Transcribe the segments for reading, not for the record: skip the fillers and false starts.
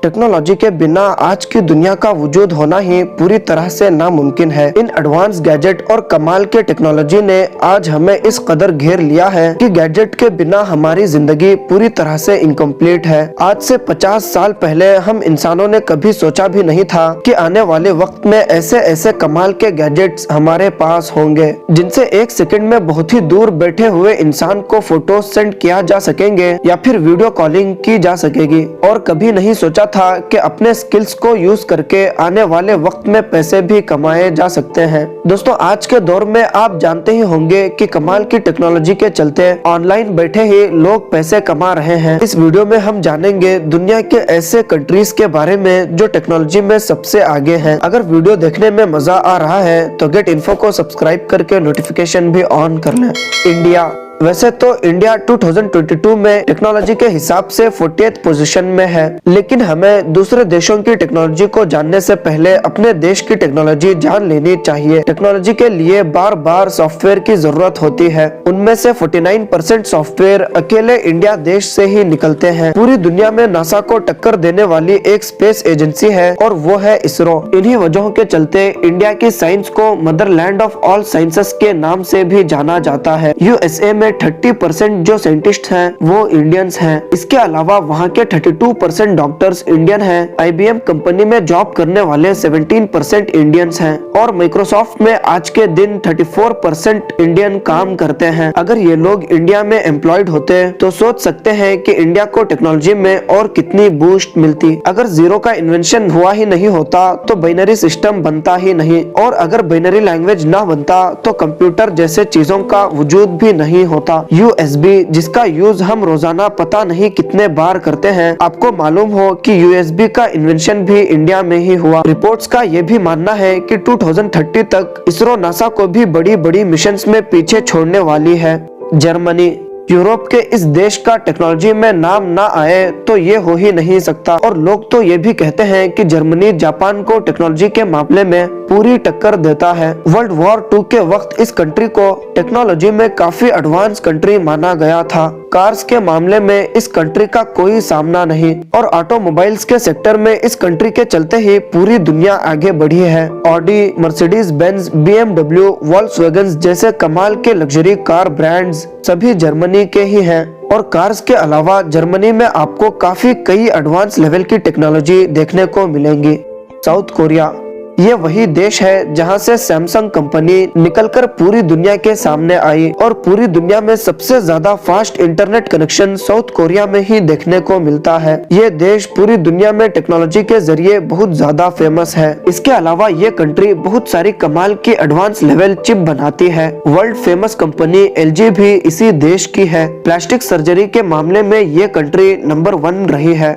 Technology के बिना आज की दुनिया का वजूद होना ही पूरी तरह से नामुमकिन है। इन एडवांस गैजेट और कमाल के टेक्नोलॉजी ने आज हमें इस कदर घेर लिया है कि गैजेट के बिना हमारी जिंदगी पूरी तरह से इनकम्प्लीट है। आज से 50 साल पहले हम इंसानों ने कभी सोचा भी नहीं था कि आने वाले वक्त में ऐसे ऐसे कमाल के गैजेट्स हमारे पास होंगे, जिनसे एक सेकंड में बहुत ही दूर बैठे हुए इंसान को फोटो सेंड किया जा सकेंगे या फिर वीडियो कॉलिंग की जा सकेगी। और कभी नहीं सोचा था कि अपने स्किल्स को यूज करके आने वाले वक्त में पैसे भी कमाए जा सकते हैं। दोस्तों, आज के दौर में आप जानते ही होंगे कि कमाल की टेक्नोलॉजी के चलते ऑनलाइन बैठे ही लोग पैसे कमा रहे हैं। इस वीडियो में हम जानेंगे दुनिया के ऐसे कंट्रीज के बारे में जो टेक्नोलॉजी में सबसे आगे हैं। अगर वीडियो देखने में मजा आ रहा है तो गेट इन्फो को सब्सक्राइब करके नोटिफिकेशन भी ऑन कर लें। इंडिया। वैसे तो इंडिया 2022 में टेक्नोलॉजी के हिसाब से 40th पोजीशन में है, लेकिन हमें दूसरे देशों की टेक्नोलॉजी को जानने से पहले अपने देश की टेक्नोलॉजी जान लेनी चाहिए। टेक्नोलॉजी के लिए बार बार सॉफ्टवेयर की जरूरत होती है। उनमें से 49% सॉफ्टवेयर अकेले इंडिया देश से ही निकलते हैं। पूरी दुनिया में नासा को टक्कर देने वाली एक स्पेस एजेंसी है और वो है इसरो। इन्हीं वजहों के चलते इंडिया की साइंस को मदरलैंड ऑफ ऑल साइंसेस के नाम से भी जाना जाता है। यूएसए में 30% जो साइंटिस्ट हैं वो इंडियंस हैं। इसके अलावा वहाँ के 32% डॉक्टर्स इंडियन हैं। आईबीएम कंपनी में जॉब करने वाले 17% इंडियंस हैं और माइक्रोसॉफ्ट में आज के दिन 34% इंडियन काम करते हैं। अगर ये लोग इंडिया में एम्प्लॉयड होते तो सोच सकते हैं कि इंडिया को टेक्नोलॉजी में और कितनी बूस्ट मिलती। अगर जीरो का इन्वेंशन हुआ ही नहीं होता तो बाइनरी सिस्टम बनता ही नहीं, और अगर बाइनरी लैंग्वेज ना बनता तो कंप्यूटर जैसे चीजों का वजूद भी नहीं होता। यूएसबी, जिसका यूज हम रोजाना पता नहीं कितने बार करते हैं, आपको मालूम हो कि यूएसबी का इन्वेंशन भी इंडिया में ही हुआ। रिपोर्ट्स का ये भी मानना है कि 2030 तक इसरो नासा को भी बड़ी बड़ी मिशंस में पीछे छोड़ने वाली है। जर्मनी। यूरोप के इस देश का टेक्नोलॉजी में नाम ना आए तो ये हो ही नहीं सकता, और लोग तो ये भी कहते हैं कि जर्मनी जापान को टेक्नोलॉजी के मामले में पूरी टक्कर देता है। वर्ल्ड वॉर 2 के वक्त इस कंट्री को टेक्नोलॉजी में काफी एडवांस कंट्री माना गया था। कार्स के मामले में इस कंट्री का कोई सामना नहीं, और ऑटोमोबाइल्स के सेक्टर में इस कंट्री के चलते ही पूरी दुनिया आगे बढ़ी है। Audi, Mercedes Benz, BMW, Volkswagen जैसे कमाल के लग्जरी कार ब्रांड्स सभी जर्मनी के ही हैं। और कार्स के अलावा जर्मनी में आपको काफी कई एडवांस लेवल की टेक्नोलॉजी देखने को मिलेंगी। South Korea. ये वही देश है जहां से सैमसंग कंपनी निकलकर पूरी दुनिया के सामने आई, और पूरी दुनिया में सबसे ज्यादा fast internet connection south Korea में ही देखने को मिलता है। ये देश पूरी दुनिया में टेक्नोलॉजी के जरिए बहुत ज्यादा फेमस है। इसके अलावा ये कंट्री बहुत सारी कमाल की एडवांस लेवल चिप बनाती है। वर्ल्ड फेमस कंपनी एलजी भी इसी देश की है। प्लास्टिक सर्जरी के मामले में ये कंट्री नंबर 1 रही है।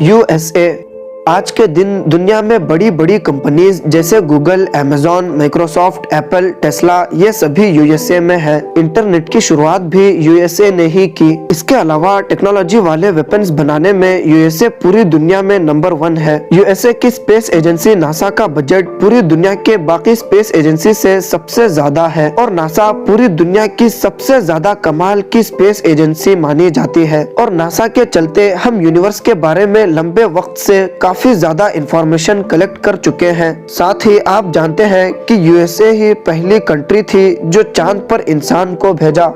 यूएसए। आज के दिन दुनिया में बड़ी बड़ी कंपनीज जैसे Google, Amazon, Microsoft, Apple, Tesla ये सभी यूएसए में है। इंटरनेट की शुरुआत भी यूएसए ने ही की। इसके अलावा टेक्नोलॉजी वाले वेपन्स बनाने में यूएसए पूरी दुनिया में नंबर 1 है। यूएसए की स्पेस एजेंसी नासा का बजट पूरी दुनिया के बाकी स्पेस एजेंसी से सबसे ज्यादा है, और नासा पूरी दुनिया की सबसे ज्यादा कमाल की स्पेस एजेंसी मानी जाती है। और नासा के चलते हम यूनिवर्स के बारे में लंबे वक्त से काफी ज्यादा इंफॉर्मेशन कलेक्ट कर चुके हैं। साथ ही आप जानते हैं कि यूएसए ही पहली कंट्री थी जो चांद पर इंसान को भेजा।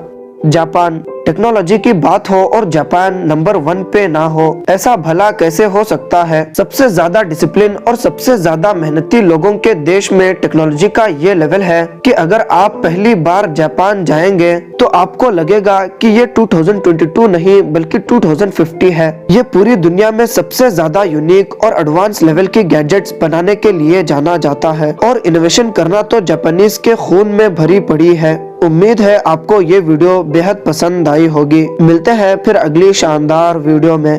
जापान। टेक्नोलॉजी की बात हो और जापान नंबर 1 पे ना हो, ऐसा भला कैसे हो सकता है। सबसे ज्यादा डिसिप्लिन और सबसे ज्यादा मेहनती लोगों के देश में टेक्नोलॉजी का ये लेवल है कि अगर आप पहली बार जापान जाएंगे तो आपको लगेगा कि ये 2022 नहीं बल्कि 2050 है। ये पूरी दुनिया में सबसे ज्यादा यूनिक और एडवांस लेवल की गैजेट्स बनाने के लिए जाना जाता है, और इनोवेशन करना तो जापानीज के खून में भरी पड़ी है। उम्मीद है आपको ये वीडियो बेहद पसंद आई होगी। मिलते हैं फिर अगली शानदार वीडियो में।